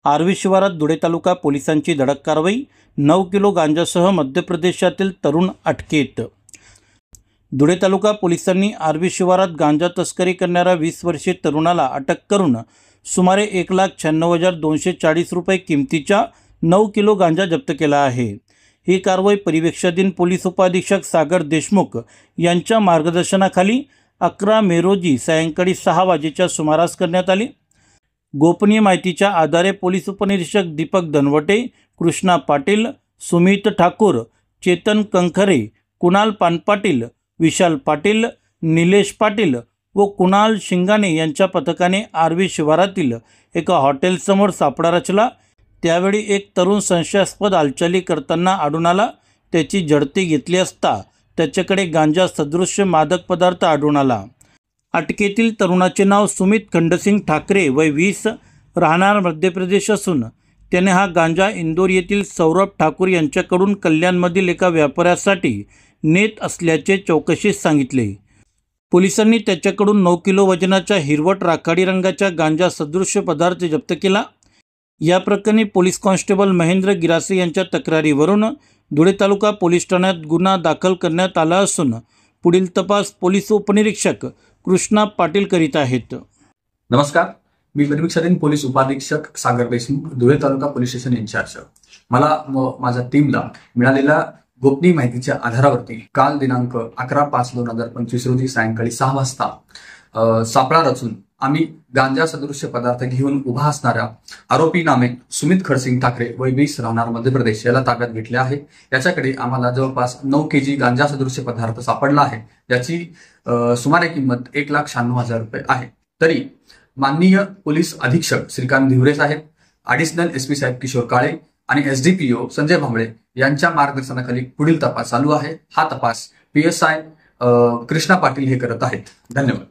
आर्वी शिवारात धुळे तालुका पोलिसांची धडक कारवाई। 9 किलो गांजासह मध्य प्रदेशातील तरुण अटकेत। धुळे तालुका पोलिसांनी आर्वी शिवारात गांजा तस्करी करणाऱ्या 20 वर्षीय तरुणाला अटक करून सुमारे 1,96,240 रुपये किमतीच्या 9 किलो गांजा जप्त केला आहे। ही कारवाई परिवेक्षाधीन पोलीस उपाधीक्षक सागर देशमुख यांच्या मार्गदर्शनाखाली 11 मे रोजी सायंकाळी 6 वाजेच्या सुमारास करण्यात आली। गोपनीय माहितीच्या आधारे पोलीस उपनिरीक्षक दीपक धनवटे, कृष्णा पाटील, सुमित ठाकूर, चेतन कंखरे, कुणाल पानपाटील, विशाल पाटील, निलेश पाटील व कुणाल शिंगाणे यांच्या पथकाने आर्वी शिवारातील एका हॉटेलसमोर सापळा रचला। त्यावेळी एक तरुण संशयास्पद हालचाली करताना आढळून आला। त्याची झडती घेतली असता त्याच्याकडे गांजा सदृश्य मादक पदार्थ आढळून आला। अटकेतील तरुणाचे नाव सुमित खंडसिंग ठाकरे, वय 20, राहणार मध्य प्रदेश असून त्याने हा गांजा इंदोर येथील सौरभ ठाकूर यांच्याकडून कल्याणमधील एका व्यापाऱ्यासाठी नेत असल्याचे चौकशीत सांगितले। पोलिसांनी त्याच्याकडून 9 किलो वजनाच्या हिरवट राखाडी रंगाच्या गांजा सदृश्य पदार्थ जप्त केला। या प्रकरणी पोलीस कॉन्स्टेबल महेंद्र गिरासे यांच्या तक्रारीवरून धुळे तालुका पोलीस ठाण्यात गुन्हा दाखल करण्यात आला असून पुढील तपास पोलीस उपनिरीक्षक कृष्णा पाटील करीत आहेत। नमस्कार, मी परिवीक्षाधीन पोलीस उपाधीक्षक सागर देशमुख, धुळे तालुका पोलीस स्टेशन इन्चार्ज। मला माझ्या टीमला मिळालेल्या गोपनीय माहितीच्या आधारावरती काल दिनांक 11/5/2025 रोजी सायंकाळी 6 वाजता सापळा रचून आम्ही गांजा सदृश्य पदार्थ घेऊन उभा असणाऱ्या आरोपी नामे सुमित खडसिंग ठाकरे, वय 20, राहणार मध्य प्रदेश याला ताब्यात घेतले आहे। याच्याकडे आम्हाला जवळपास 9 kg गांजा सदृश्य पदार्थ सापडला आहे। याची सुमारे किंमत 1,96,000 रुपये आहे। तरी माननीय पोलीस अधीक्षक श्रीकांत धिवरे साहेब, ॲडिशनल SP साहेब किशोर काळे आणि SDPO संजय भांबळे यांच्या मार्गदर्शनाखाली पुढील तपास चालू आहे। हा तपास PSI कृष्णा पाटील हे करत आहेत। धन्यवाद।